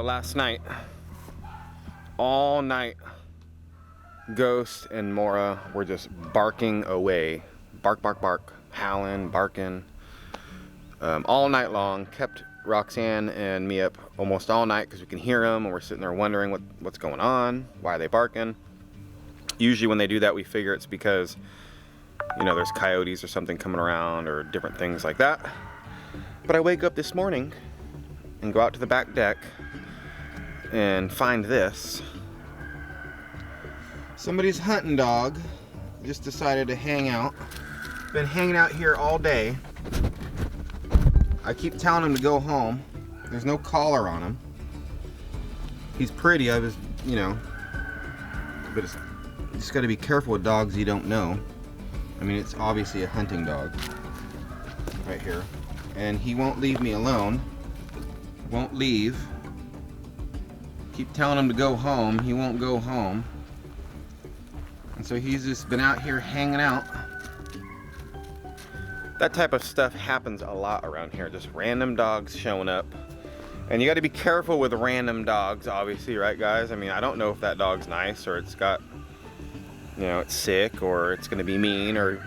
Well, last night, all night, Ghost and Mora were just barking away. Bark, bark, bark, howling, barking. All night long. Kept Roxane and me up almost all night because we can hear them and we're sitting there wondering what's going on, why are they barking. Usually when they do that, we figure it's because, you know, there's coyotes or something coming around or different things like that. But I wake up this morning and go out to the back deck and find this. Somebody's hunting dog just decided to hang out. Been hanging out here all day. I keep telling him to go home. There's no collar on him. He's pretty, but it's just got to be careful with dogs you don't know. I mean, it's obviously a hunting dog right here. And he won't leave me alone. Won't leave. Keep telling him to go home. He won't go home. And so he's just been out here hanging out. That type of stuff happens a lot around here. Just random dogs showing up. And you got to be careful with random dogs, obviously, right, guys? I mean, I don't know if that dog's nice or it's got, it's sick or it's going to be mean or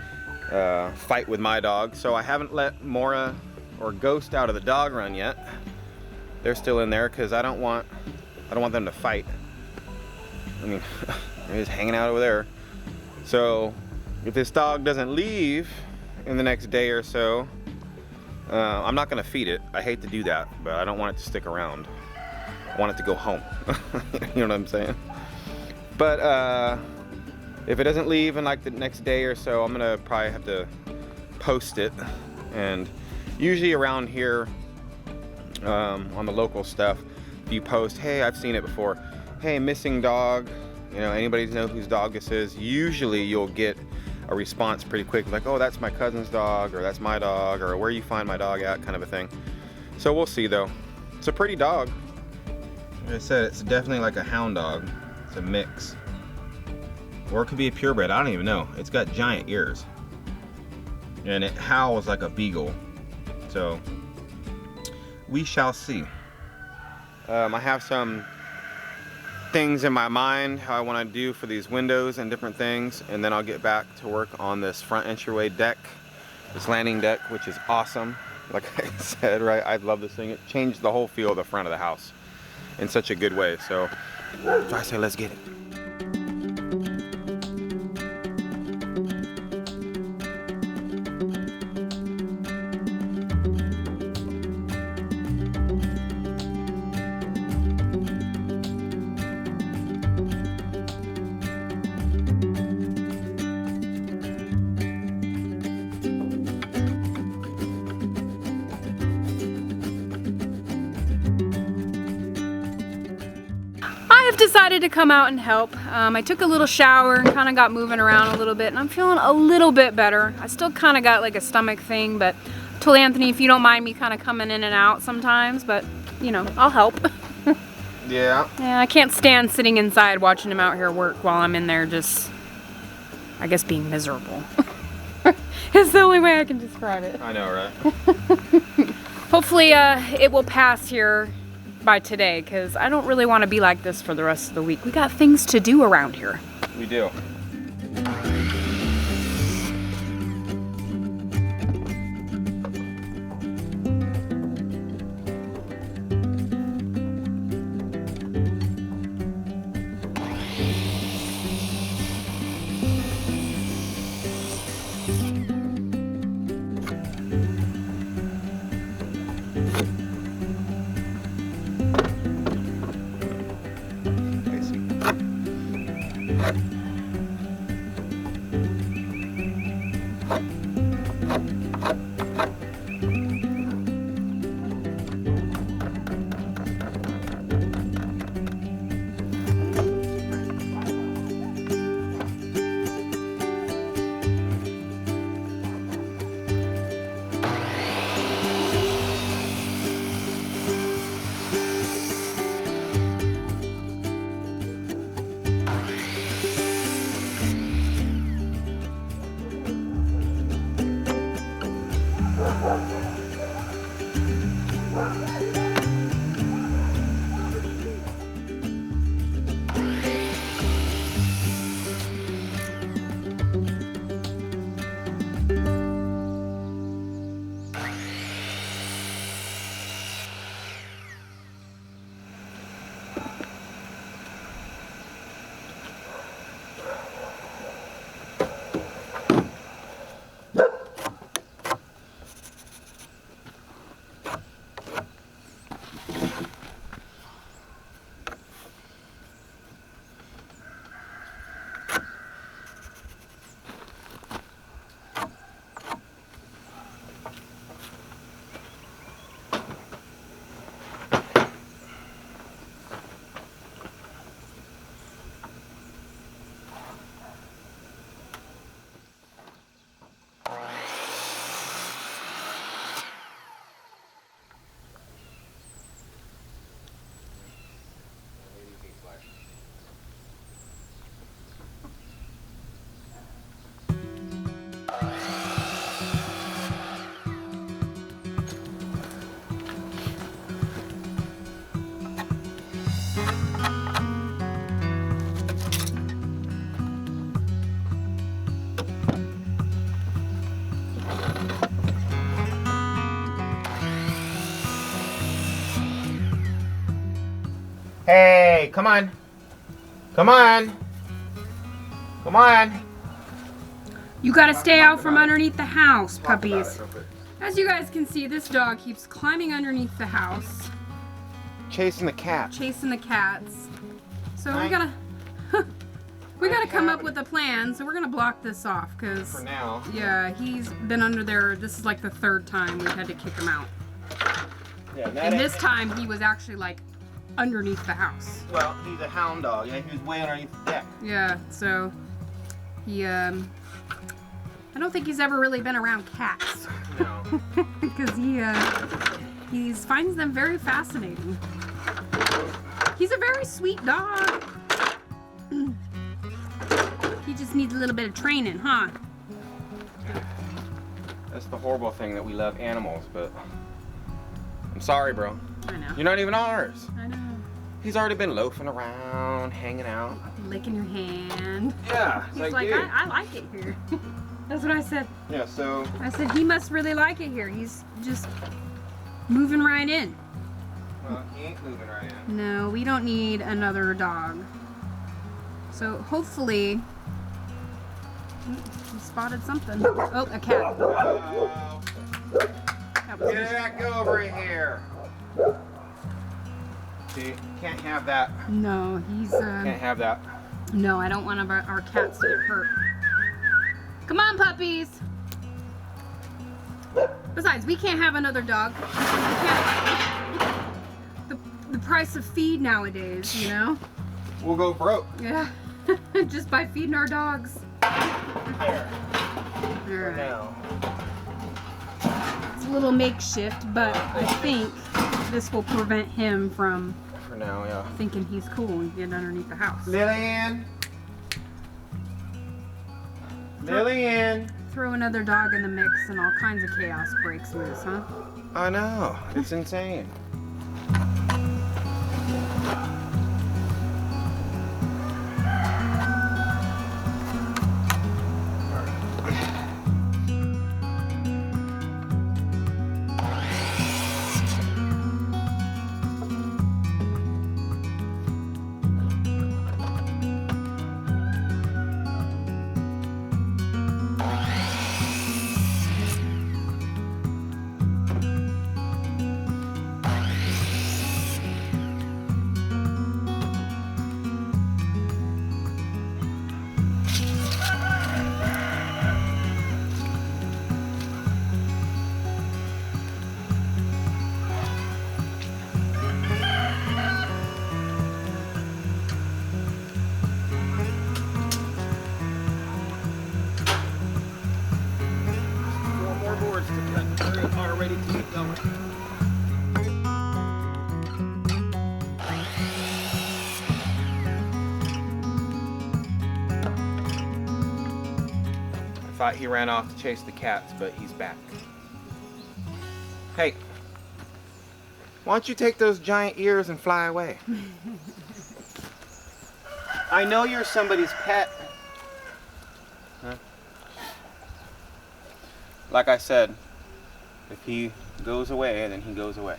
fight with my dog. So I haven't let Mora or Ghost out of the dog run yet. They're still in there because I don't want them to fight. I mean, they're just hanging out over there. So if this dog doesn't leave in the next day or so, I'm not gonna feed it. I hate to do that, but I don't want it to stick around. I want it to go home. You know what I'm saying? But if it doesn't leave in like the next day or so, I'm gonna probably have to post it. And usually around here, on the local stuff, if you post, hey, I've seen it before, hey, missing dog, anybody know whose dog this is, usually you'll get a response pretty quick, like, oh, that's my cousin's dog, or that's my dog, or where you find my dog at, kind of a thing. So we'll see though. It's a pretty dog. Like I said, it's definitely like a hound dog. It's a mix. Or it could be a purebred, I don't even know. It's got giant ears. And it howls like a beagle. So, we shall see. I have some things in my mind how I want to do for these windows and different things, and then I'll get back to work on this front entryway deck, this landing deck, which is awesome. Like I said, right, I love this thing. It changed the whole feel of the front of the house in such a good way. So I say let's get it. I've decided to come out and help. I took a little shower and kind of got moving around a little bit, and I'm feeling a little bit better. I still kind of got like a stomach thing, but I told Anthony if you don't mind me kind of coming in and out sometimes, but I'll help. Yeah. Yeah, I can't stand sitting inside watching him out here work while I'm in there just, I guess, being miserable. It's the only way I can describe it. I know, right? Hopefully it will pass here by today, because I don't really want to be like this for the rest of the week. We got things to do around here. We do. Hey, come on. Come on. Come on. You gotta stay out from underneath the house, puppies. As you guys can see, this dog keeps climbing underneath the house. Chasing the cat. Chasing the cats. So we gotta come up with a plan. So we're gonna block this off because For now. yeah, he's been under there. This is like the third time we had to kick him out. Yeah, And this time he was actually like underneath the house. Well, he's a hound dog. Yeah, he was way underneath the deck. Yeah, so he I don't think he's ever really been around cats. No. Because he finds them very fascinating. He's a very sweet dog. He just needs a little bit of training, huh? That's the horrible thing, that we love animals, but I'm sorry, bro. I know. You're not even ours. I know. He's already been loafing around, hanging out. Licking your hand. Yeah. He's like, dude. I like it here. That's what I said. Yeah, so. I said, he must really like it here. He's just moving right in. Well, he ain't moving right in. No, we don't need another dog. So hopefully, we spotted something. Oh, a cat. Oh, That was get back over here. See, can't have that. No, he's Can't have that. no, I don't want our cats to get hurt. Come on, puppies. Besides, we can't have another dog. We can't. The price of feed nowadays, you know? We'll go broke. Yeah. Just by feeding our dogs. There. All For right. now. It's a little makeshift, but I think this will prevent him from For now, yeah. thinking he's cool and get underneath the house. Lillian. Lillian. Throw another dog in the mix and all kinds of chaos breaks loose, huh? I know. It's insane. Ready to keep going. I thought he ran off to chase the cats, but he's back. Hey, why don't you take those giant ears and fly away? I know you're somebody's pet. Huh? Like I said, if he goes away, then he goes away.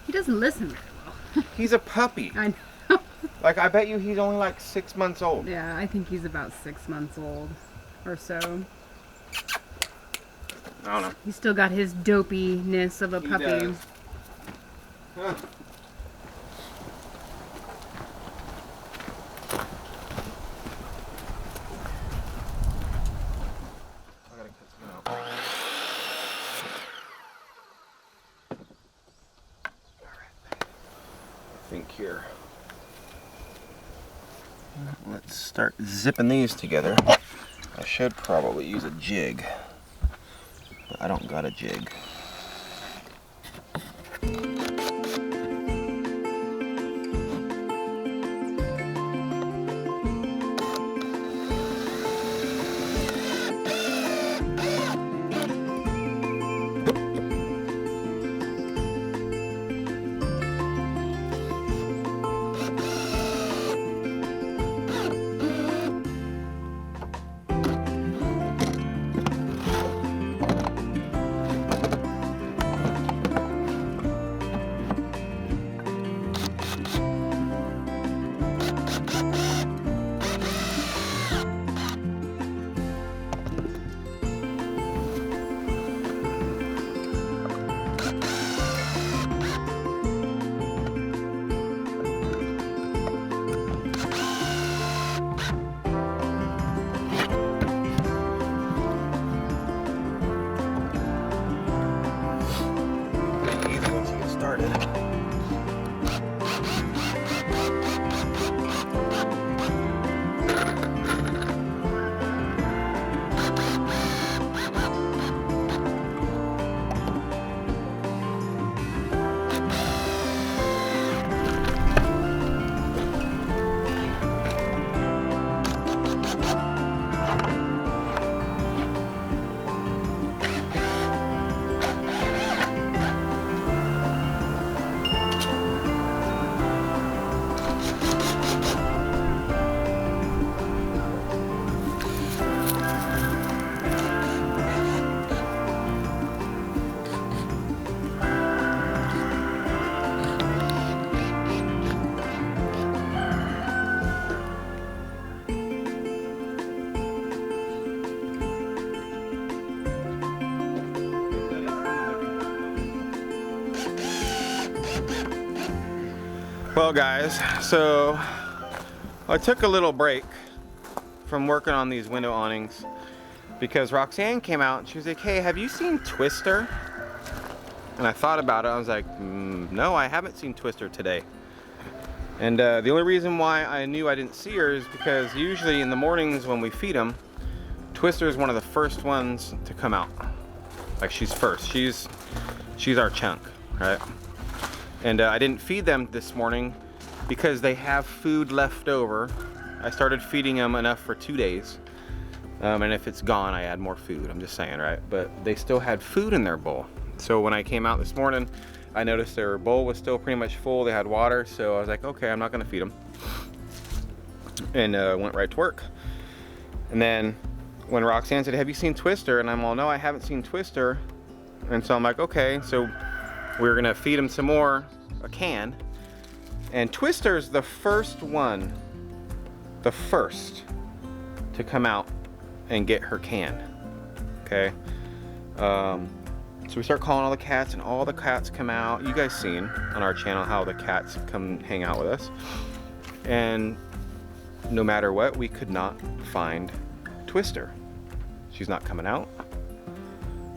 He doesn't listen very well. He's a puppy. I know. Like, I bet you he's only like 6 months old. Yeah, I think he's about 6 months old or so. I don't know. He's still got his dopiness of a He puppy. does. Huh. I gotta cut some out. Alright. I think here. Let's start zipping these together. I should probably use a jig, but I don't got a jig. Well guys, so I took a little break from working on these window awnings because Roxane came out and she was like, hey, have you seen Twister? And I thought about it. I was like, no, I haven't seen Twister today. And the only reason why I knew I didn't see her is because usually in the mornings when we feed them, Twister is one of the first ones to come out. Like she's first. She's our chunk, right? And I didn't feed them this morning because they have food left over. I started feeding them enough for 2 days. And if it's gone, I add more food. I'm just saying, right? But they still had food in their bowl. So when I came out this morning, I noticed their bowl was still pretty much full. They had water, so I was like, okay, I'm not gonna feed them. And went right to work. And then when Roxane said, have you seen Twister? And I'm all, no, I haven't seen Twister. And so I'm like, okay, so we're gonna feed him some more, a can. And Twister's the first to come out and get her can, okay? So we start calling all the cats and all the cats come out. You guys seen on our channel how the cats come hang out with us. And no matter what, we could not find Twister. She's not coming out.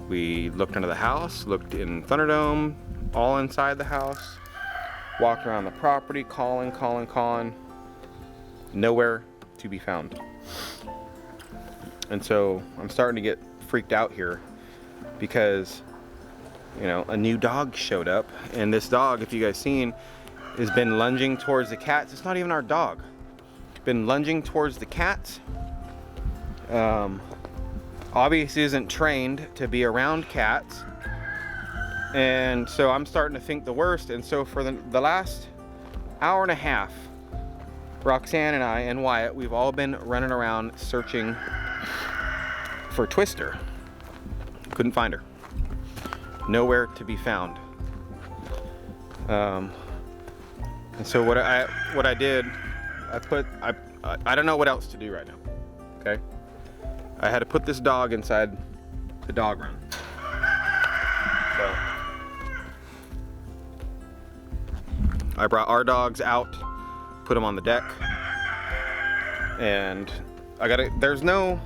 We looked under the house, looked in Thunderdome, all inside the house, walked around the property, calling. Nowhere to be found. And so I'm starting to get freaked out here because, you know, a new dog showed up, and this dog, if you guys seen, has been lunging towards the cats. It's not even our dog. It's been lunging towards the cats. Obviously isn't trained to be around cats. And so I'm starting to think the worst. And so for the last hour and a half, Roxane and I and Wyatt, we've all been running around searching for Twister. Couldn't find her. Nowhere to be found. And so what I did, I don't know what else to do right now. Okay, I had to put this dog inside the dog run. So I brought our dogs out, put them on the deck, and there's no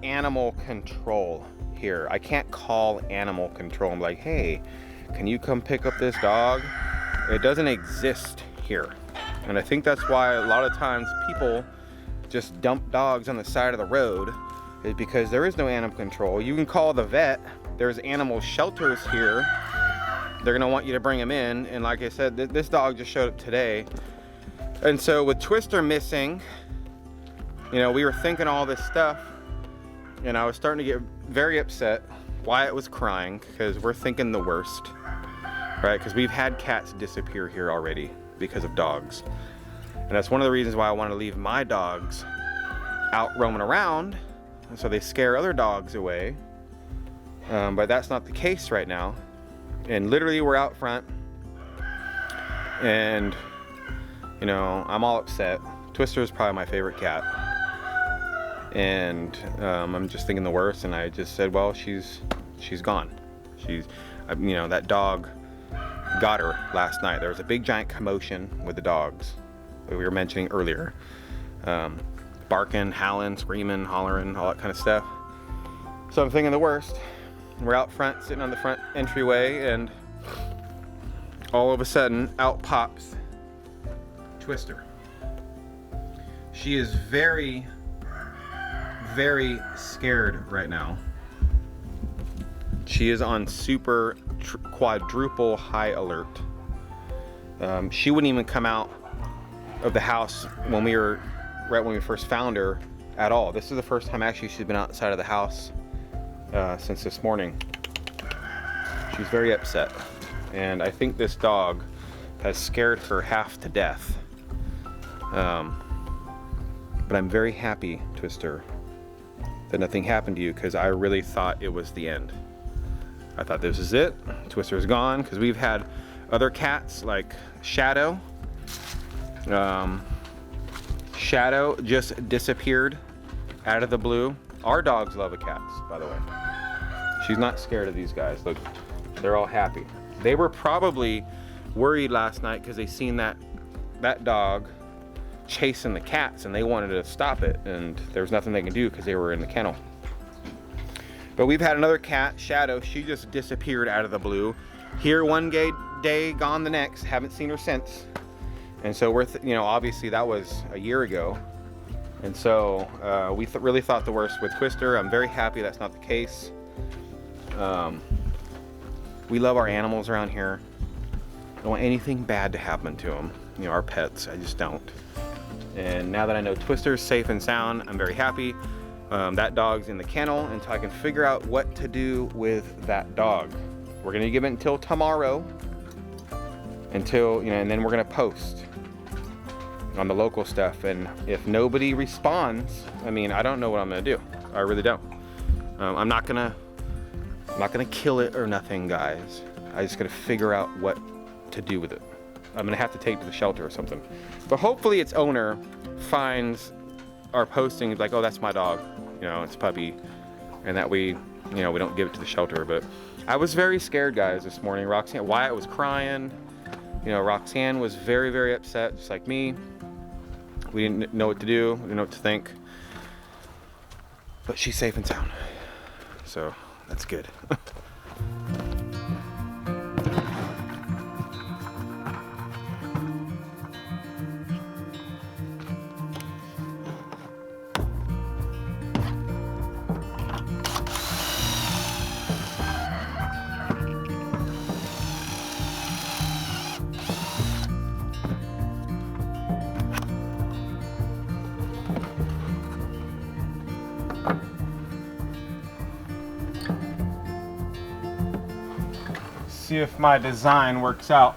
animal control here. I can't call animal control. I'm like, hey, can you come pick up this dog? It doesn't exist here. And I think that's why a lot of times people just dump dogs on the side of the road, is because there is no animal control. You can call the vet. There's animal shelters here. They're gonna want you to bring them in. And like I said, this dog just showed up today. And so with Twister missing, you know, we were thinking all this stuff, and I was starting to get very upset. Wyatt was crying because we're thinking the worst, right? Because we've had cats disappear here already because of dogs. And that's one of the reasons why I want to leave my dogs out roaming around, so they scare other dogs away. But that's not the case right now. And literally we're out front, and you know, I'm all upset. Twister is probably my favorite cat. And I'm just thinking the worst, and I just said, well, she's gone. You know, that dog got her last night. There was a big giant commotion with the dogs that we were mentioning earlier. Barking, howling, screaming, hollering, all that kind of stuff. So I'm thinking the worst. We're out front, sitting on the front entryway, and all of a sudden, out pops Twister. She is very, very scared right now. She is on super quadruple high alert. She wouldn't even come out of the house when we first found her at all. This is the first time actually she's been outside of the house since this morning. She's very upset, and I think this dog has scared her half to death. But I'm very happy, Twister, that nothing happened to you, because I really thought it was the end. I thought this is it. Twister's gone, because we've had other cats like Shadow. Shadow just disappeared out of the blue. Our dogs love the cats, by the way. She's not scared of these guys. Look, they're all happy. They were probably worried last night because they seen that dog chasing the cats and they wanted to stop it, and there was nothing they can do because they were in the kennel. But we've had another cat, Shadow. She just disappeared out of the blue. Here one day, gone the next. Haven't seen her since. And so we're, you know, obviously that was a year ago. And so we really thought the worst with Twister. I'm very happy that's not the case. We love our animals around here. I don't want anything bad to happen to them. You know, our pets, I just don't. And now that I know Twister's safe and sound, I'm very happy. That dog's in the kennel until I can figure out what to do with that dog. We're gonna give it until tomorrow, until, you know, and then we're gonna post on the local stuff. And if nobody responds, I mean, I don't know what I'm gonna do. I really don't. I'm not gonna kill it or nothing, guys. I just gotta figure out what to do with it. I'm gonna have to take it to the shelter or something. But hopefully its owner finds our posting like, oh, that's my dog, you know, it's puppy, and that we, you know, we don't give it to the shelter. But I was very scared, guys, this morning. Roxane, Wyatt was crying. You know, Roxane was very, very upset, just like me. We didn't know what to do, we didn't know what to think. But she's safe and sound, so that's good. See if my design works out.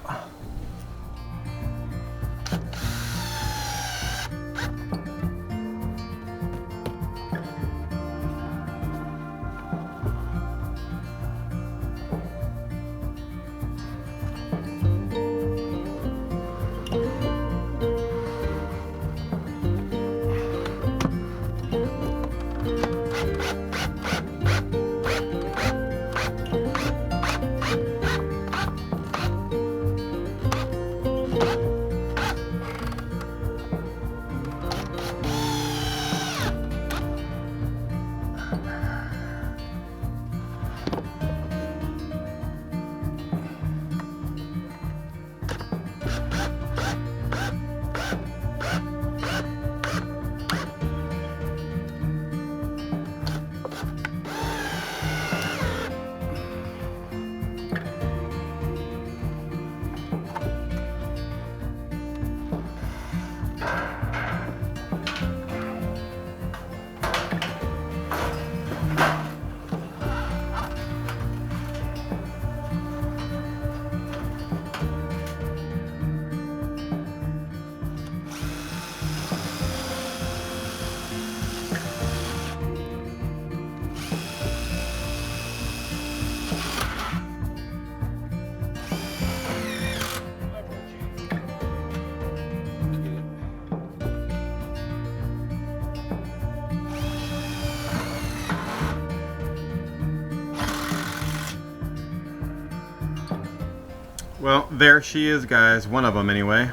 Well, there she is, guys. One of them, anyway.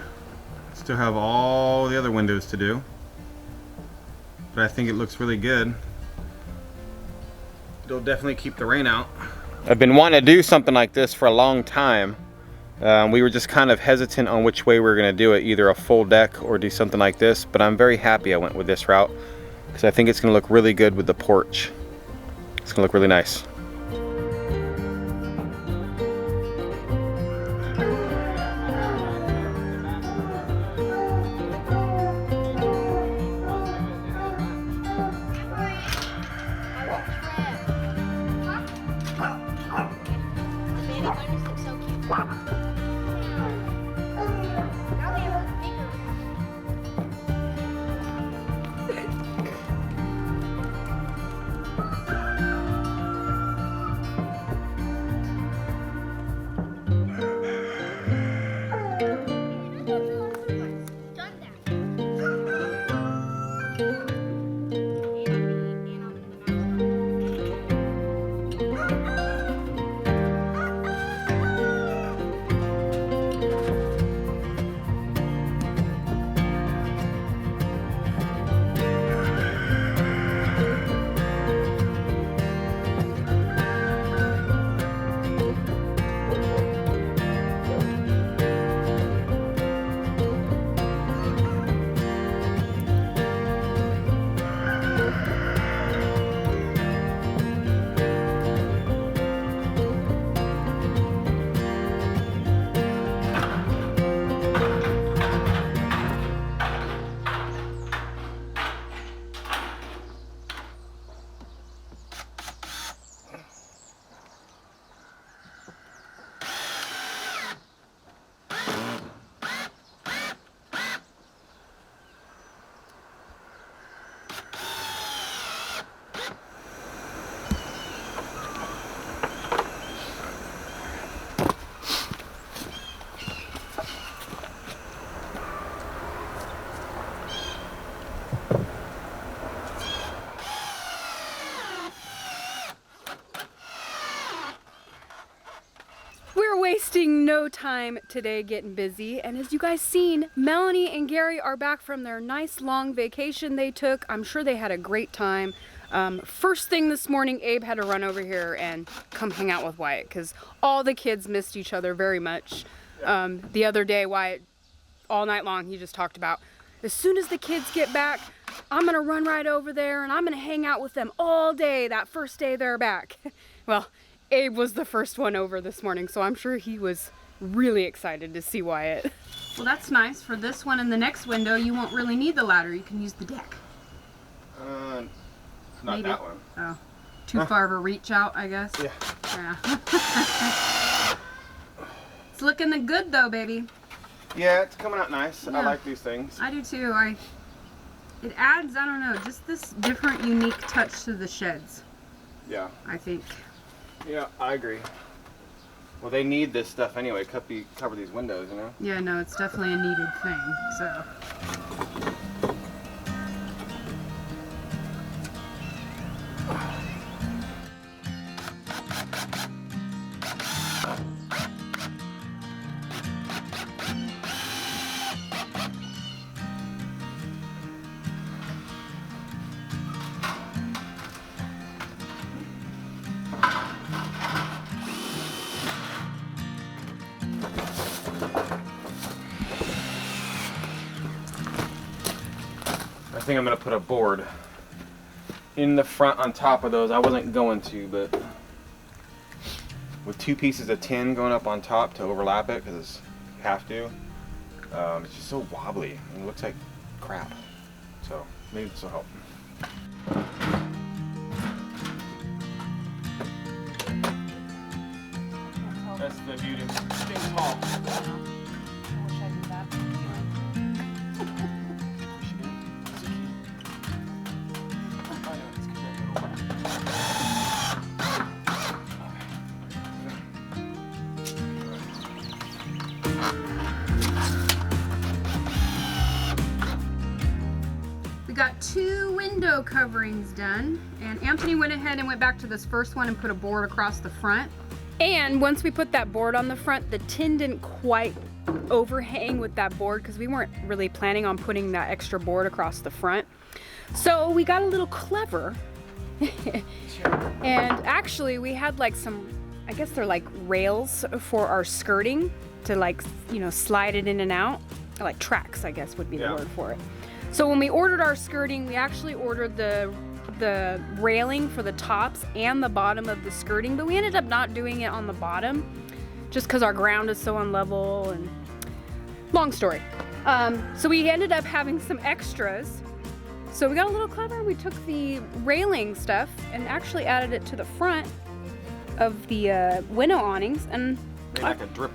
Still have all the other windows to do, but I think it looks really good. It'll definitely keep the rain out. I've been wanting to do something like this for a long time. We were just kind of hesitant on which way we were going to do it, either a full deck or do something like this, but I'm very happy I went with this route because I think it's going to look really good with the porch. It's going to look really nice. wasting no time today getting busy. And as you guys seen, Melanie and Gary are back from their nice long vacation they took. I'm sure they had a great time. First thing this morning, Abe had to run over here and come hang out with Wyatt because all the kids missed each other very much. The other day, Wyatt, all night long, he just talked about, as soon as the kids get back, I'm gonna run right over there and I'm gonna hang out with them all day that first day they're back. Well, Abe was the first one over this morning, so I'm sure he was really excited to see Wyatt. Well, that's nice. For this one and the next window, you won't really need the ladder. You can use the deck. Not Maybe. that one. Oh, too far of a reach out, I guess. Yeah. It's looking good though, baby. Yeah, it's coming out nice. Yeah. I like these things. I do too. It adds, I don't know, just this different, unique touch to the sheds. Yeah. I think. Yeah, I agree. Well, they need this stuff anyway. Cover these windows, you know? Yeah, no, it's definitely a needed thing, so. I think I'm gonna put a board in the front on top of those. I wasn't going to, but with 2 pieces of tin going up on top to overlap it, because you have to. It's just so wobbly and it looks like crap. So maybe this will help. That's the beauty of staying tall. We got 2 window coverings done, and Anthony went ahead and went back to this first one and put a board across the front. And once we put that board on the front, the tin didn't quite overhang with that board because we weren't really planning on putting that extra board across the front. So we got a little clever. And actually we had like some, I guess they're like rails for our skirting to like, you know, slide it in and out. Like tracks, I guess would be the word for it. So when we ordered our skirting, we actually ordered the railing for the tops and the bottom of the skirting, but we ended up not doing it on the bottom just because our ground is so unlevel and long story. So we ended up having some extras. So we got a little clever. We took the railing stuff and actually added it to the front of the window awnings and Like a drip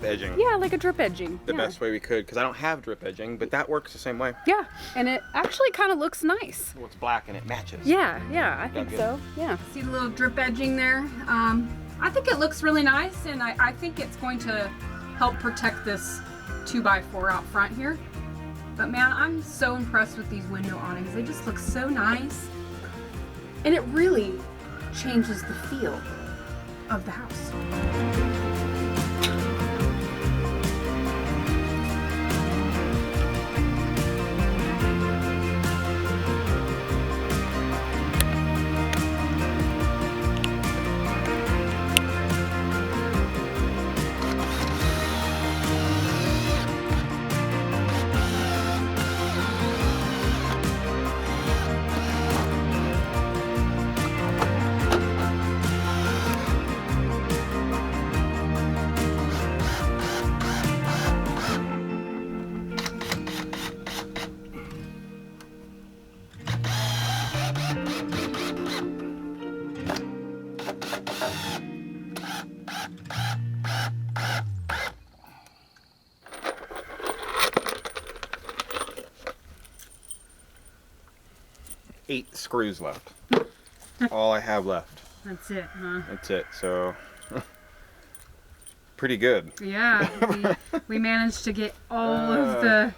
edging. yeah, like a drip edging. The best way we could, because I don't have drip edging, but that works the same way. Yeah, and it actually kind of looks nice. Well, it's black and it matches. Yeah, I think so. Yeah. See the little drip edging there? I think it looks really nice, and I think it's going to help protect this 2x4 out front here. But man, I'm so impressed with these window awnings. They just look so nice. And it really changes the feel of the house. Eight screws left. All I have left. That's it, huh? That's it. So pretty good. Yeah, we managed to get all of the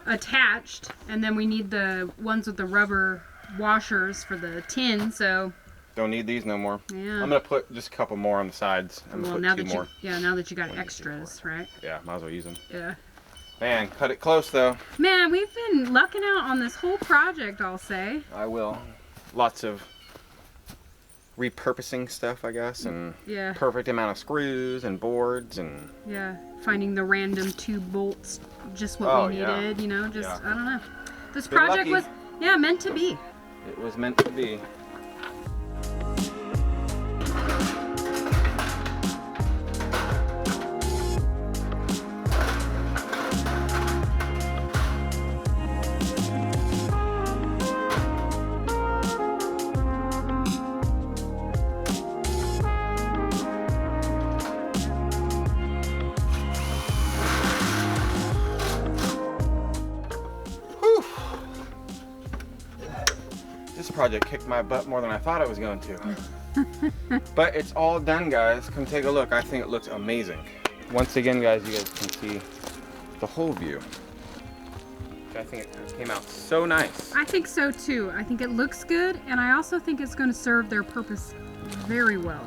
attached, and then we need the ones with the rubber washers for the tin, so Don't need these no more. Yeah. I'm gonna put just a couple more on the sides. I'm gonna Well, put now two that more. now that you got 1, 2, 3, extras, 4. right? Yeah, might as well use them. Yeah. Man, cut it close though. Man, we've been lucking out on this whole project, I'll say. I will. Lots of repurposing stuff, I guess, and Yeah. perfect amount of screws and boards and. Yeah. Finding the random 2 bolts, just what Oh, we yeah. needed, you know, just, Yeah. I don't know. This Been project lucky. was, yeah, meant to be. It was meant to be. This project kicked my butt more than I thought it was going to. But it's all done, guys. Come take a look. I think it looks amazing. Once again, guys, you guys can see the whole view. I think it came out so nice. I think so too. I think it looks good, and I also think it's going to serve their purpose very well.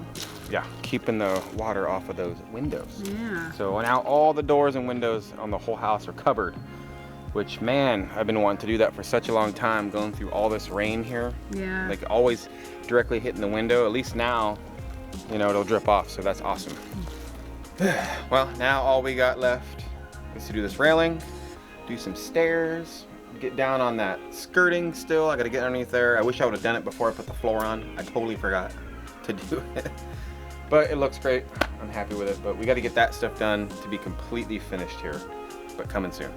Yeah, keeping the water off of those windows. Yeah. So now all the doors and windows on the whole house are covered, which, man, I've been wanting to do that for such a long time, going through all this rain here. Yeah. Like always directly hitting the window. At least now, you know, it'll drip off, so that's awesome. Well, now all we got left is to do this railing, do some stairs, get down on that skirting still. I gotta get underneath there. I wish I would have done it before I put the floor on. I totally forgot to do it. But it looks great. I'm happy with it. But we gotta get that stuff done to be completely finished here. But coming soon.